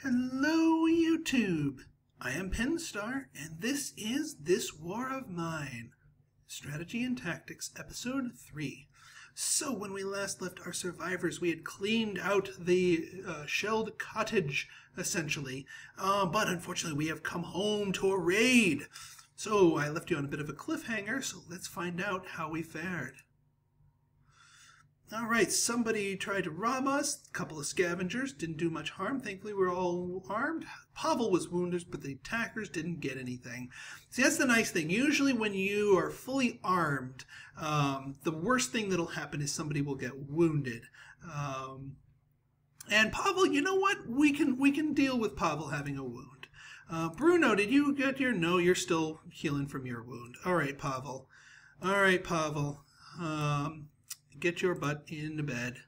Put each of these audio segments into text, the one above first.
Hello YouTube! I am Penstar, and this is This War of Mine, Strategy and Tactics, Episode 3. So when we last left our survivors, we had cleaned out the shelled cottage, essentially. But unfortunately, we have come home to a raid. So I left you on a bit of a cliffhanger, so let's find out how we fared. Alright, somebody tried to rob us. A couple of scavengers didn't do much harm. Thankfully, we're all armed. Pavel was wounded, but the attackers didn't get anything. See, that's the nice thing. Usually when you are fully armed, the worst thing that'll happen is somebody will get wounded. And Pavel, you know what? We can deal with Pavel having a wound. Bruno, did you get your... No, you're still healing from your wound. Alright, Pavel. Alright, Pavel. Get your butt into bed.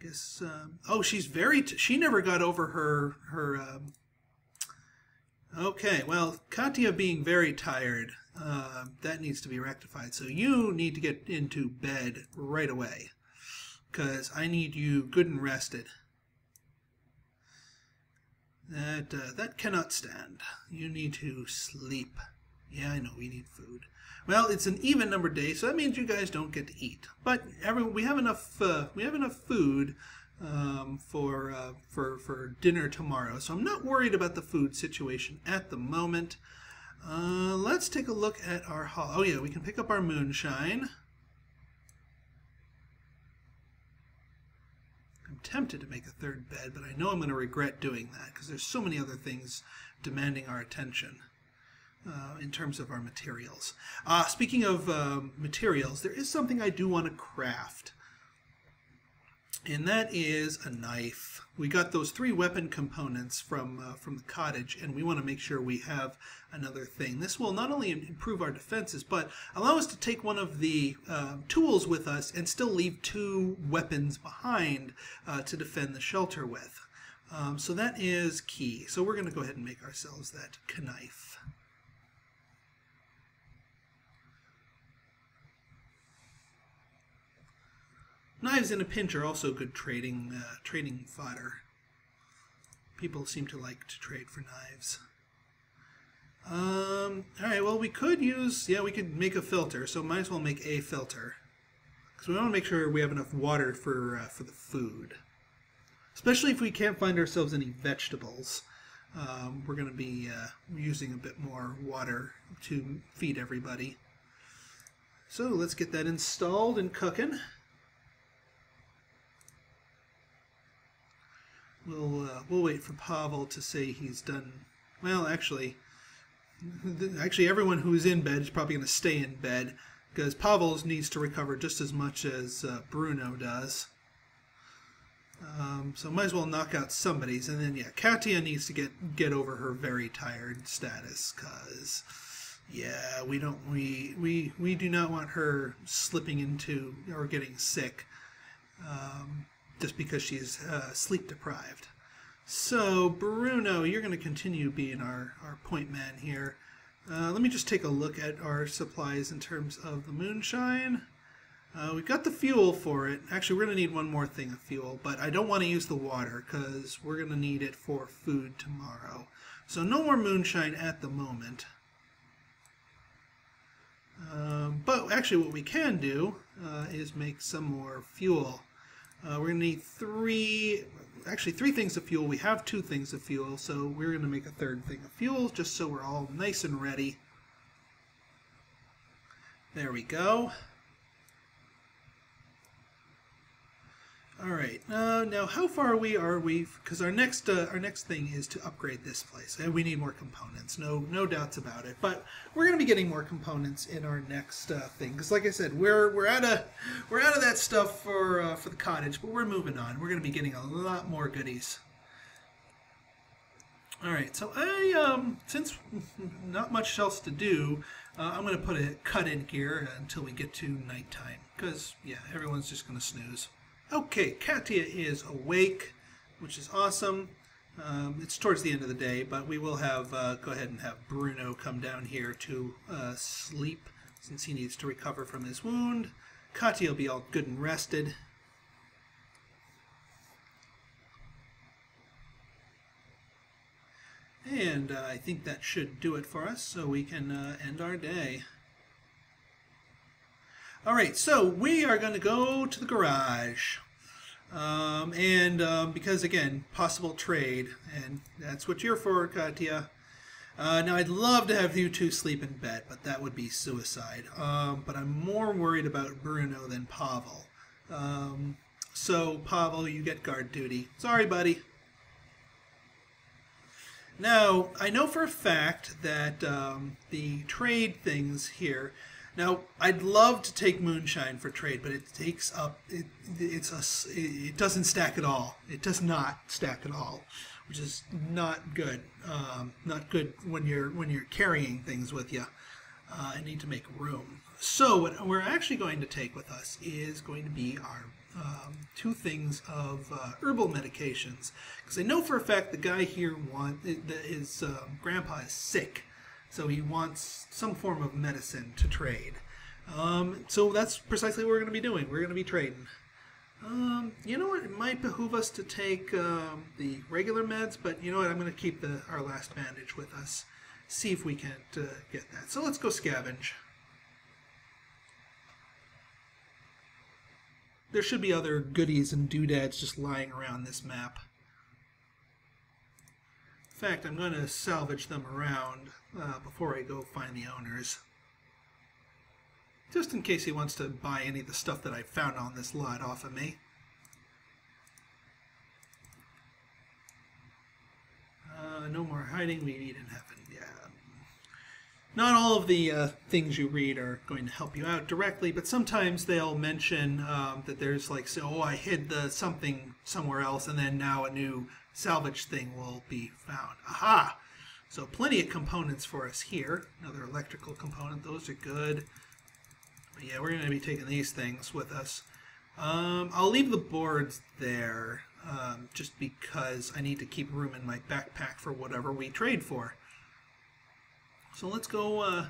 Guess. Oh, she's very. She never got over her. Okay, well, Katya being very tired. That needs to be rectified. So you need to get into bed right away, because I need you good and rested. That cannot stand. You need to sleep. Yeah, I know we need food. Well, it's an even number day, so that means you guys don't get to eat. But we have enough food for dinner tomorrow, so I'm not worried about the food situation at the moment. Let's take a look at our haul. Oh yeah, we can pick up our moonshine. I'm tempted to make a third bed, but I know I'm going to regret doing that because there's so many other things demanding our attention. In terms of our materials. Speaking of materials, there is something I do want to craft. And that is a knife. We got those 3 weapon components from the cottage, and we want to make sure we have another thing. This will not only improve our defenses, but allow us to take one of the tools with us and still leave 2 weapons behind to defend the shelter with. So that is key. So we're going to go ahead and make ourselves that knife. Knives in a pinch are also good trading fodder. People seem to like to trade for knives. Alright, well we could use, we could make a filter, so might as well make a filter. Because we want to make sure we have enough water for the food. Especially if we can't find ourselves any vegetables. We're going to be using a bit more water to feed everybody. So let's get that installed and cooking. We'll wait for Pavel to say he's done. Well, actually, everyone who's in bed is probably going to stay in bed because Pavel needs to recover just as much as Bruno does. So might as well knock out somebody's, and then yeah, Katya needs to get over her very tired status because yeah, we do not want her slipping into or getting sick. Just because she's sleep deprived. So, Bruno, you're going to continue being our point man here. Let me just take a look at our supplies in terms of the moonshine. We've got the fuel for it. Actually, we're going to need one more thing of fuel, but I don't want to use the water because we're going to need it for food tomorrow. So no more moonshine at the moment. But actually what we can do is make some more fuel. We're going to need 3 things of fuel. We have 2 things of fuel, so we're going to make a 3rd thing of fuel just so we're all nice and ready. There we go. Alright, now how far are we? Because our next thing is to upgrade this place. And we need more components, no doubts about it. But we're going to be getting more components in our next thing. Because like I said, we're out of that stuff for the cottage, but we're moving on. We're going to be getting a lot more goodies. Alright, so since not much else to do, I'm going to put a cut in here until we get to nighttime. Because, yeah, everyone's just going to snooze. Okay, Katya is awake, which is awesome. It's towards the end of the day, but we will have go ahead and have Bruno come down here to sleep since he needs to recover from his wound. Katya will be all good and rested. And I think that should do it for us, so we can end our day. Alright, so we are going to go to the garage. Because, again, possible trade, and that's what you're for, Katya. Now, I'd love to have you two sleep in bed, but that would be suicide. But I'm more worried about Bruno than Pavel. So, Pavel, you get guard duty. Sorry, buddy. Now, I know for a fact that the trade things here... Now, I'd love to take moonshine for trade, but it takes up... It doesn't stack at all. It does not stack at all, which is not good. Not good when you're carrying things with you. I need to make room. So what we're actually going to take with us is going to be our 2 things of herbal medications, because I know for a fact the guy here his grandpa is sick, so he wants some form of medicine to trade. So that's precisely what we're going to be doing. We're going to be trading. You know what? It might behoove us to take the regular meds, but you know what? I'm going to keep our last bandage with us. See if we can't get that. So let's go scavenge. There should be other goodies and doodads just lying around this map. In fact, I'm going to salvage them around before I go find the owners. Just in case he wants to buy any of the stuff that I found on this lot off of me. No more hiding, we need in heaven. Yeah. Not all of the things you read are going to help you out directly, but sometimes they'll mention that there's like, so, oh, I hid the something somewhere else, and then now a new salvage thing will be found. Aha! So plenty of components for us here. Another electrical component, those are good. But yeah, we're going to be taking these things with us. I'll leave the boards there, just because I need to keep room in my backpack for whatever we trade for. So let's go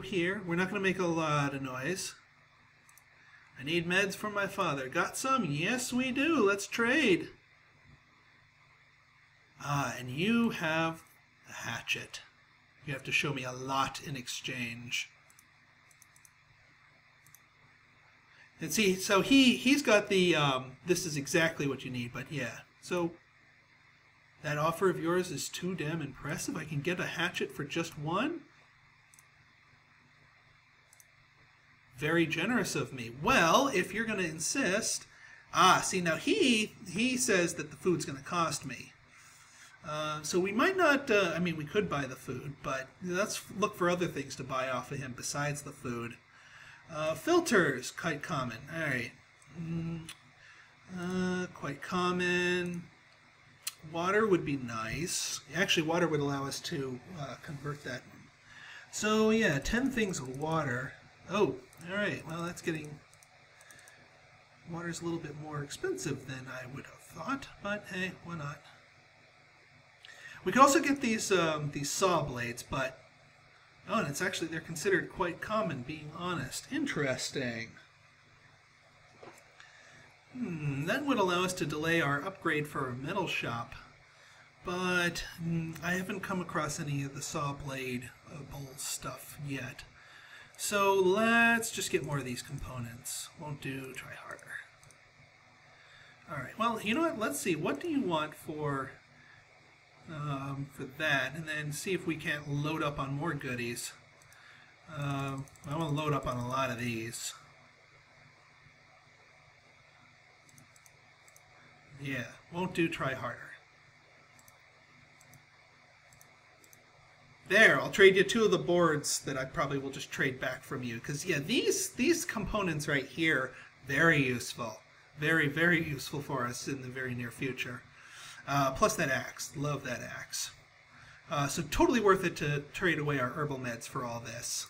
here. We're not going to make a lot of noise. I need meds from my father. Got some? Yes, we do. Let's trade. And you have a hatchet. You have to show me a lot in exchange. And see, so he's got the, this is exactly what you need, but yeah. So that offer of yours is too damn impressive. I can get a hatchet for just 1? Very generous of me. Well, if you're going to insist... see, now he says that the food's going to cost me. So we might not... I mean, we could buy the food, but let's look for other things to buy off of him besides the food. Filters, quite common. All right. Quite common... Water would be nice. Actually, water would allow us to convert that. So, yeah, 10 things of water. Oh, all right. Well, that's getting... Water's a little bit more expensive than I would have thought, but hey, why not? We could also get these saw blades, but... Oh, and it's actually, they're considered quite common, being honest. Interesting. That would allow us to delay our upgrade for our metal shop, but I haven't come across any of the saw blade bowl stuff yet. So let's just get more of these components. Won't do, try harder. Alright, well, you know what, let's see, what do you want for that, and then see if we can't load up on more goodies. I want to load up on a lot of these. Yeah, won't do, try harder. There, I'll trade you 2 of the boards that I probably will just trade back from you. Because, yeah, these components right here, very useful. Very, very useful for us in the very near future. Plus that axe. Love that axe. So totally worth it to trade away our herbal meds for all this.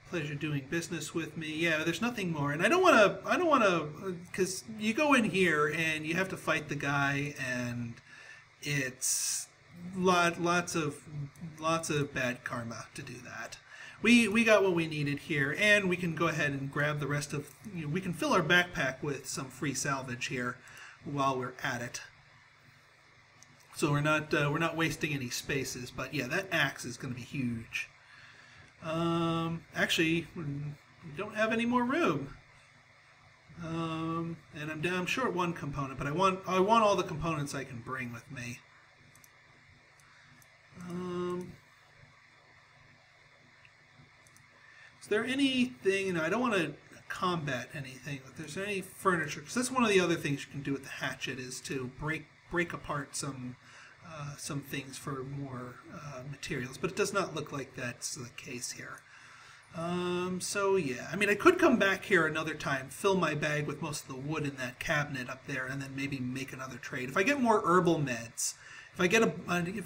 Pleasure doing business with me. Yeah, there's nothing more. And I don't want to, because you go in here and you have to fight the guy, and it's lots of bad karma to do that. We got what we needed here, and we can go ahead and grab the rest of, we can fill our backpack with some free salvage here while we're at it. So we're not wasting any spaces. But yeah, that axe is going to be huge. Actually, we don't have any more room. And I'm down short one component, but I want all the components I can bring with me. Is there anything? You know, I don't want to combat anything. If there's any furniture, because that's one of the other things you can do with the hatchet is to break apart some things for more materials. But it does not look like that's the case here. So yeah, I mean, I could come back here another time, fill my bag with most of the wood in that cabinet up there, and then maybe make another trade. If I get more herbal meds, if I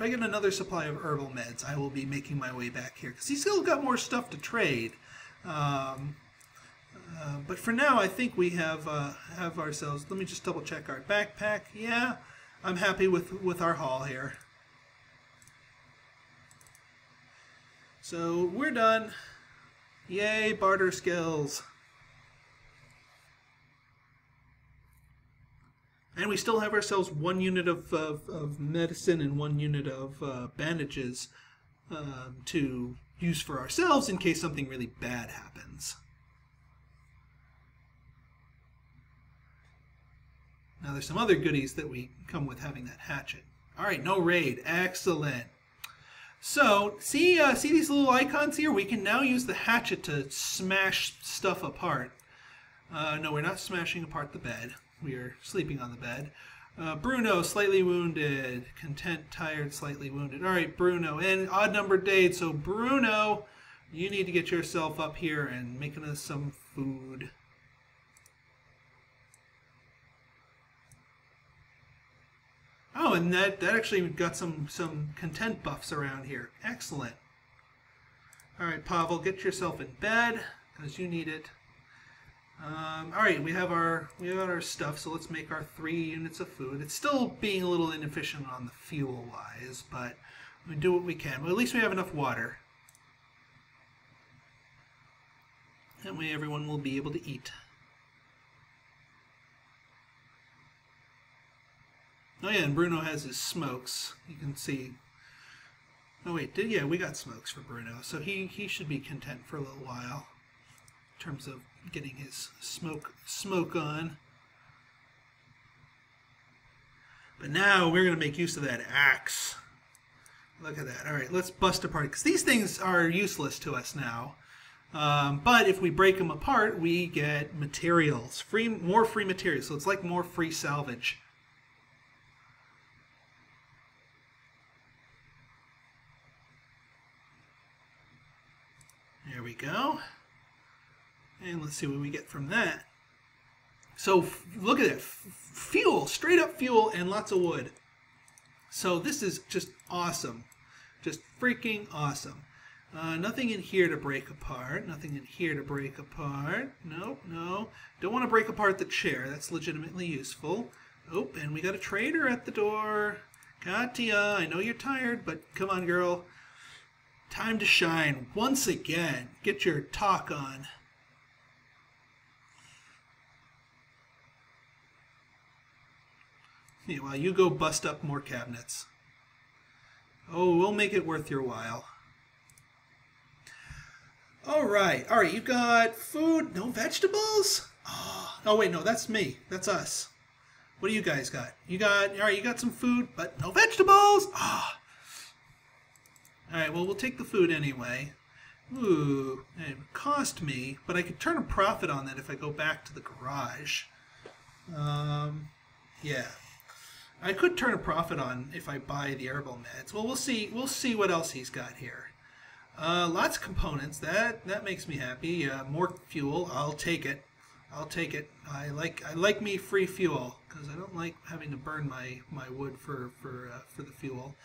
get another supply of herbal meds, I will be making my way back here because he's still got more stuff to trade. But for now, I think we have ourselves. Let me just double check our backpack. Yeah, I'm happy with our haul here. So we're done. Yay, barter skills. And we still have ourselves 1 unit of medicine and 1 unit of bandages to use for ourselves in case something really bad happens. Now there's some other goodies that we come with having that hatchet. All right, no raid. Excellent. So, see these little icons here? We can now use the hatchet to smash stuff apart. No, we're not smashing apart the bed. We are sleeping on the bed. Bruno, slightly wounded. Content, tired, slightly wounded. All right, Bruno. And odd-numbered days. So, Bruno, you need to get yourself up here and making us some food. Oh, and that actually got some content buffs around here. Excellent. All right, Pavel, get yourself in bed because you need it. All right, we have our stuff, so let's make our 3 units of food. It's still being a little inefficient on the fuel wise, but we do what we can. But at least we have enough water. That way, everyone will be able to eat. Oh yeah, and Bruno has his smokes. You can see. Oh wait, yeah, we got smokes for Bruno, so he should be content for a little while in terms of getting his smoke on. But now we're going to make use of that axe. Look at that. All right, let's bust apart because these things are useless to us now. But if we break them apart, we get materials, more free materials. So it's like more free salvage. There we go. And let's see what we get from that. So look at that. Fuel, straight up fuel and lots of wood. So this is just awesome. Just freaking awesome. Nothing in here to break apart. Nothing in here to break apart. Nope, no. Don't want to break apart the chair. That's legitimately useful. Oh, and we got a trader at the door. Katya, I know you're tired, but come on, girl. Time to shine once again. Get your talk on. Yeah, while you go bust up more cabinets. Oh, we'll make it worth your while. All right, you got food, no vegetables? Oh wait, no, that's me. That's us. What do you guys got? You got some food, but no vegetables. All right, well, we'll take the food anyway. Ooh, it would cost me, but I could turn a profit on that if I go back to the garage. Yeah. I could turn a profit on if I buy the herbal meds. Well, we'll see. We'll see what else he's got here. Lots of components. That makes me happy. More fuel. I'll take it. I'll take it. I like me free fuel because I don't like having to burn my wood for the fuel.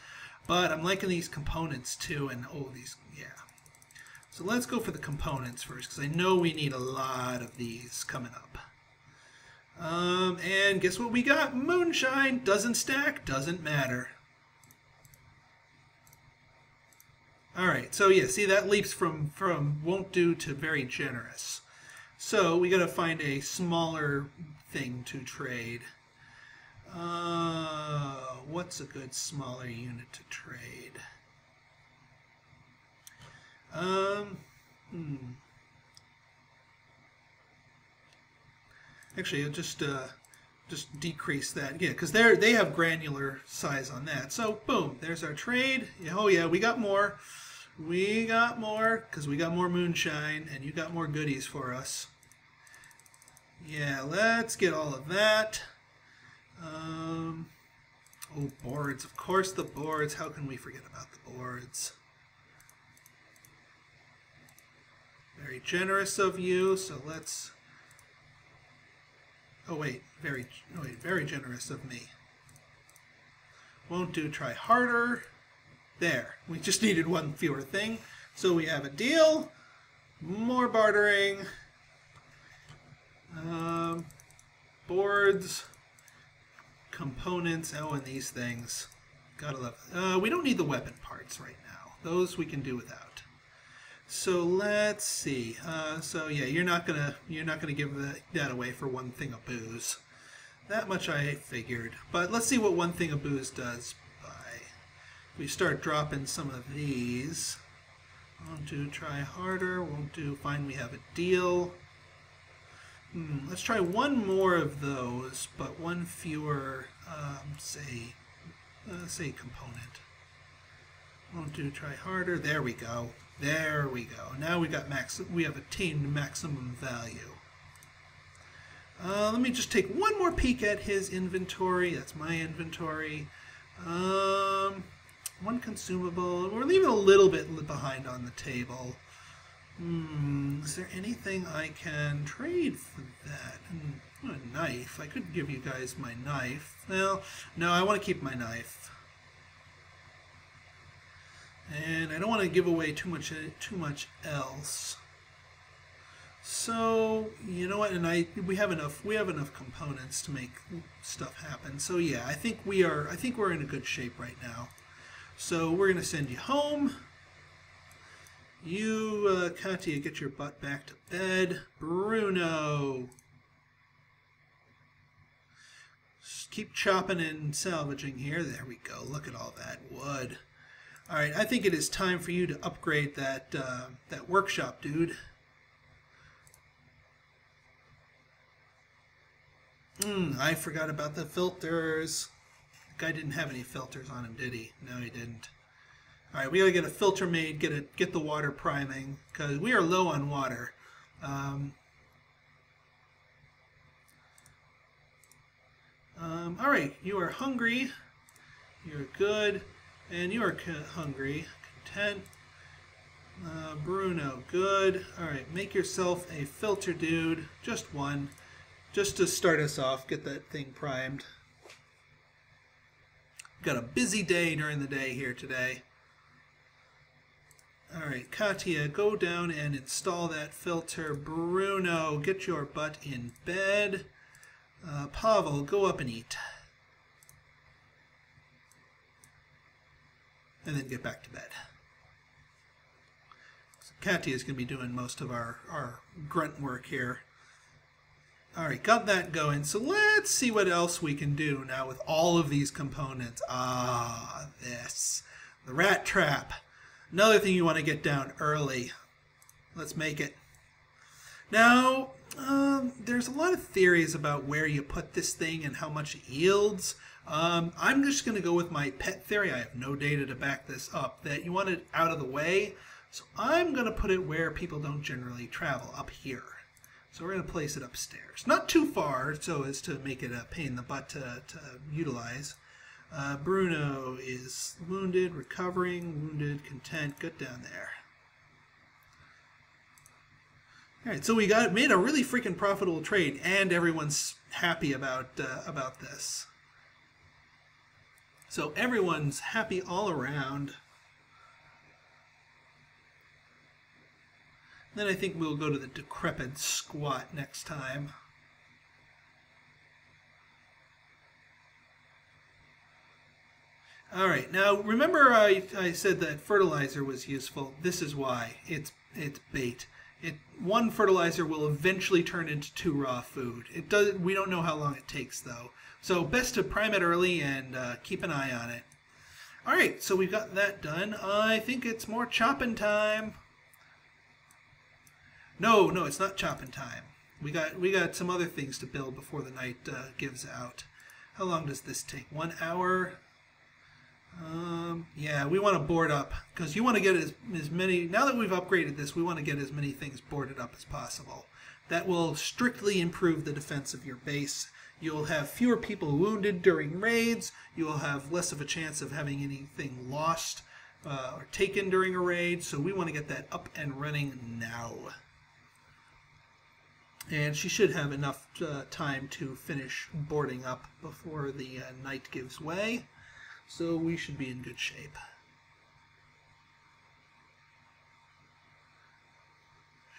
But I'm liking these components too, and oh, these, yeah. So let's go for the components first, because I know we need a lot of these coming up. And guess what we got? Moonshine. Doesn't stack, doesn't matter. Alright, so yeah, see that leaps from won't do to very generous. So we got to find a smaller thing to trade. What's a good smaller unit to trade? Actually, I'll just decrease that. Yeah, because they have granular size on that. So boom, there's our trade. Oh yeah, we got more. We got more because we got more moonshine, and you got more goodies for us. Yeah, let's get all of that. Oh, boards. Of course, the boards. How can we forget about the boards? Very generous of you. So let's. Oh wait, very generous of me. Won't do. Try harder. There. We just needed one fewer thing. So we have a deal. More bartering. Boards. Components. Oh, and these things. Gotta love it. We don't need the weapon parts right now. Those we can do without. So let's see. So yeah, you're not gonna give that away for one thing of booze. That much I figured. But let's see what one thing of booze does. We start dropping some of these. Won't do. Try harder. Won't do. Fine. We have a deal. Let's try one more of those, but one fewer. Say component. Won't do. Try harder. There we go. There we go. Now we got we have attained maximum value. Let me just take one more peek at his inventory. That's my inventory. One consumable. We're leaving a little bit behind on the table. Is there anything I can trade for that? A knife. I could give you guys my knife. Well, no, I want to keep my knife. And I don't want to give away too much else. So, you know what? And we have enough components to make stuff happen. So yeah, I think we're in a good shape right now. So we're going to send you home. You, Katya, get your butt back to bed. Bruno, just keep chopping and salvaging here. There we go. Look at all that wood. All right, I think it is time for you to upgrade that that workshop, dude. I forgot about the filters. The guy didn't have any filters on him, did he? No, he didn't. All right, we gotta get a filter made, get the water priming, because we are low on water. All right, you are hungry. You're good, and you are hungry. Content. Bruno, good. All right, make yourself a filter, dude. Just one, just to start us off. Get that thing primed. Got a busy day during the day here today. All right, Katya, go down and install that filter. Bruno, get your butt in bed. Pavel, go up and eat. And then get back to bed. So Katya is going to be doing most of our grunt work here. All right, got that going. So let's see what else we can do now with all of these components. This. The rat trap. Another thing you want to get down early. Let's make it. Now, there's a lot of theories about where you put this thing and how much it yields. I'm just going to go with my pet theory. I have no data to back this up, that you want it out of the way. So I'm going to put it where people don't generally travel, up here. So we're going to place it upstairs. Not too far so as to make it a pain in the butt to utilize. Bruno is wounded, recovering, wounded, content. Good down there. All right, so we made a really freaking profitable trade, and everyone's happy about this. So everyone's happy all around. Then I think we'll go to the decrepit squat next time. All right, now remember I said that fertilizer was useful. This is why. It's bait. One fertilizer will eventually turn into 2 raw food. We don't know how long it takes though. So best to prime it early and keep an eye on it. All right, so we've got that done. I think it's more chopping time. No, it's not chopping time. We got some other things to build before the night gives out. How long does this take? 1 hour? Yeah, we want to board up because you want to get as many. Now that we've upgraded this, we want to get as many things boarded up as possible. That will strictly improve the defense of your base. You'll have fewer people wounded during raids. You will have less of a chance of having anything lost or taken during a raid. So we want to get that up and running now. And she should have enough time to finish boarding up before the night gives way. So we should be in good shape.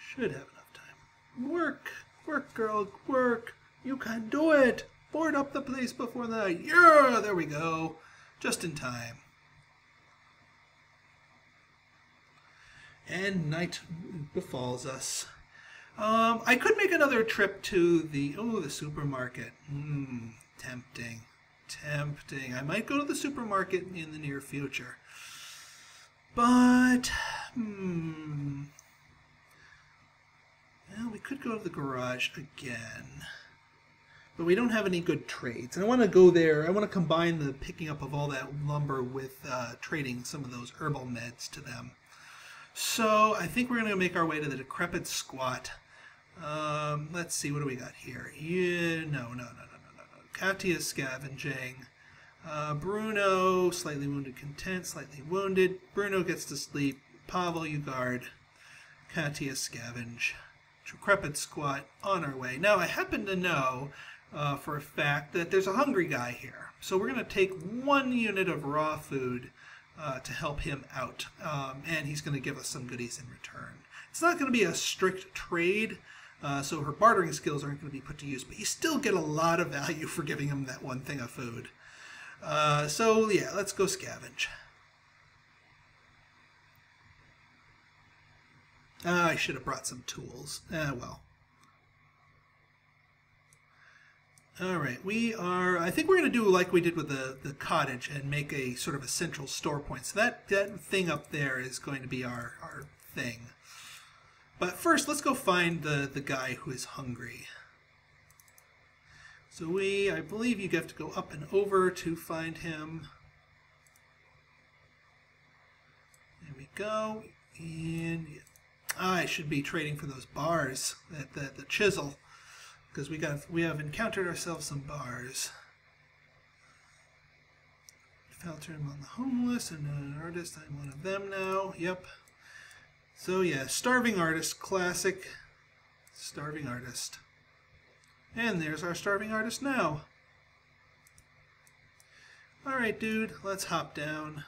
Should have enough time. Work! Work, girl, work! You can do it! Board up the place before the night. Yeah, there we go. Just in time. And night befalls us. I could make another trip to the supermarket. Tempting. Tempting. I might go to the supermarket in the near future. But, well, we could go to the garage again. But we don't have any good trades. And I want to go there. I want to combine the picking up of all that lumber with trading some of those herbal meds to them. So I think we're going to make our way to the decrepit squat. Let's see, what do we got here? Yeah, no. Katia scavenging. Bruno, slightly wounded, content, slightly wounded. Bruno gets to sleep. Pavel, you guard. Katia scavenge. Decrepit squat, on our way. Now, I happen to know for a fact that there's a hungry guy here. So we're going to take 1 unit of raw food to help him out. And he's going to give us some goodies in return. It's not going to be a strict trade. So her bartering skills aren't going to be put to use, but you still get a lot of value for giving him that 1 thing of food. So yeah, let's go scavenge. I should have brought some tools. Well. Alright, I think we're going to do like we did with the cottage and make a sort of a central store point. So that thing up there is going to be our thing. But first, let's go find the guy who is hungry. So I believe you have to go up and over to find him. There we go. And I should be trading for those bars at the chisel, because we have encountered ourselves some bars. Filter him on the homeless and an artist. I'm one of them now. Yep. So yeah, starving artist, classic starving artist. And there's our starving artist now. Alright, dude, let's hop down.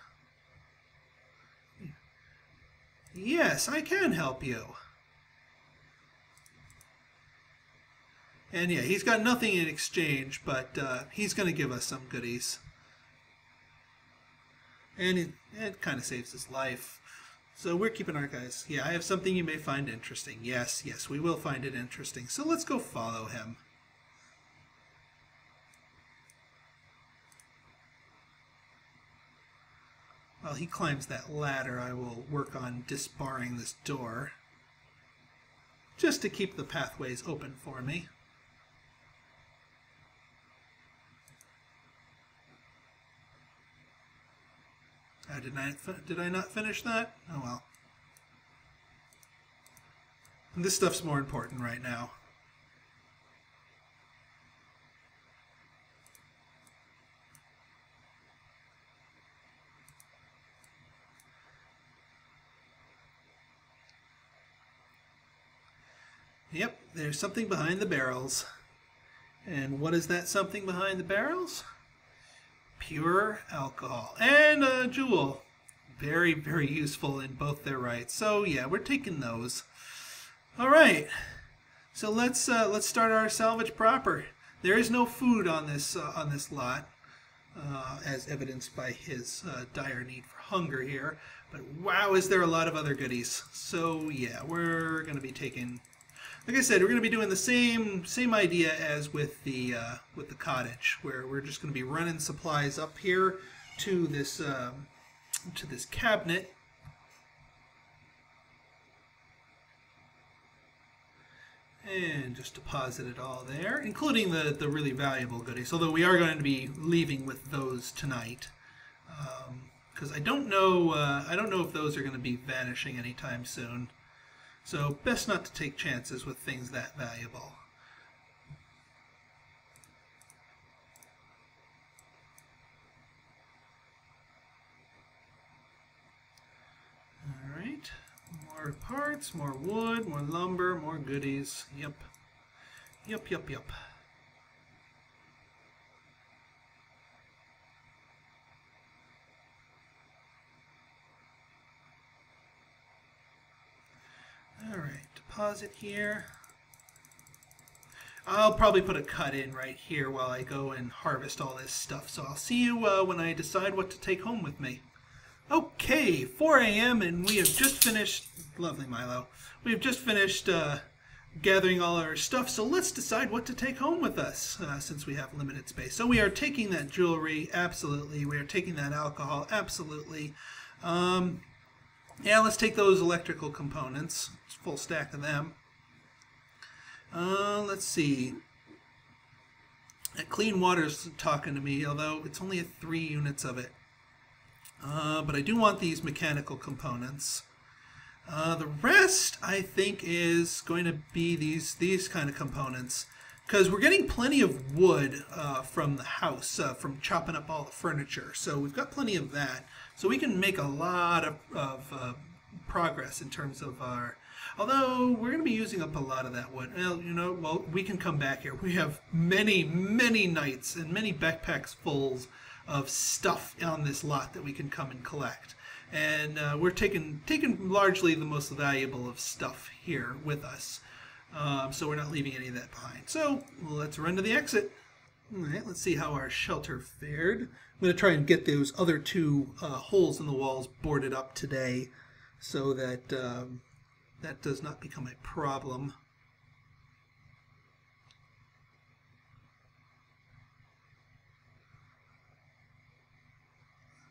Yes, I can help you. And yeah, he's got nothing in exchange, but he's going to give us some goodies. And it kind of saves his life. So we're keeping our guys. Yeah, I have something you may find interesting. Yes, we will find it interesting. So let's go follow him. While he climbs that ladder, I will work on disbarring this door, just to keep the pathways open for me. Did I not finish that? Oh well. This stuff's more important right now. Yep, there's something behind the barrels. And what is that something behind the barrels? Pure alcohol. And a jewel. Very, very useful in both their rights. So yeah, we're taking those. Alright. So let's start our salvage proper. There is no food on this lot, as evidenced by his dire need for hunger here. But wow, is there a lot of other goodies. So yeah, we're going to be taking, like I said, we're going to be doing the same idea as with the cottage, where we're just going to be running supplies up here to this cabinet. And just deposit it all there, including the really valuable goodies. Although we are going to be leaving with those tonight, because I don't know if those are going to be vanishing anytime soon. So best not to take chances with things that valuable. All right. More parts, more wood, more lumber, more goodies. Yep. Yep, yep, yep. Alright, deposit here. I'll probably put a cut in right here while I go and harvest all this stuff. So I'll see you when I decide what to take home with me. Okay, 4 a.m. and we have just finished, lovely Milo, we have just finished gathering all our stuff, so let's decide what to take home with us since we have limited space. So we are taking that jewelry, absolutely. We are taking that alcohol, absolutely. Yeah, let's take those electrical components, it's a full stack of them. Let's see. That clean water's talking to me, although it's only 3 units of it. But I do want these mechanical components. The rest, I think, is going to be these kind of components, because we're getting plenty of wood from the house, from chopping up all the furniture. So we've got plenty of that. So we can make a lot of progress in terms of our... Although we're going to be using up a lot of that wood. Well, you know, well, we can come back here. We have many, many nights and many backpacks full of stuff on this lot that we can come and collect. And we're taking largely the most valuable of stuff here with us. So we're not leaving any of that behind. So let's run to the exit. All right, let's see how our shelter fared. I'm going to try and get those other 2 holes in the walls boarded up today so that that does not become a problem.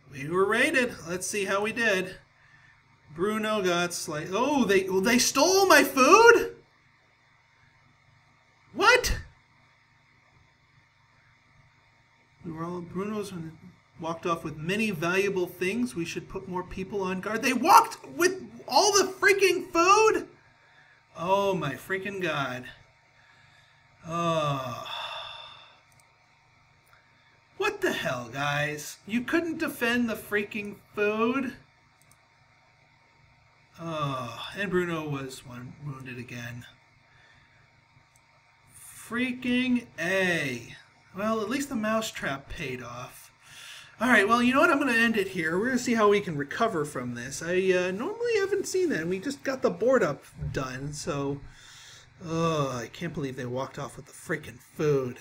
We were raided. Let's see how we did. Bruno got slight. Oh, they stole my food? What? We were all Bruno's walked off with many valuable things. We should put more people on guard. They walked with all the freaking food? Oh my freaking God. Oh. What the hell, guys? You couldn't defend the freaking food? Oh, and Bruno was wounded again. Freaking A. Well, at least the mousetrap paid off. Alright, well, you know what? I'm going to end it here. We're going to see how we can recover from this. I normally haven't seen that. We just got the board up done, so... Oh, I can't believe they walked off with the freaking food.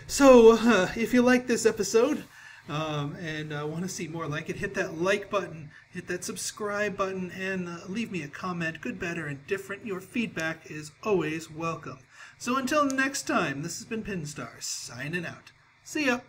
So, if you like this episode and want to see more like it, hit that like button, hit that subscribe button, and leave me a comment, good, bad, or indifferent. Your feedback is always welcome. So until next time, this has been Pinstar, signing out. See ya!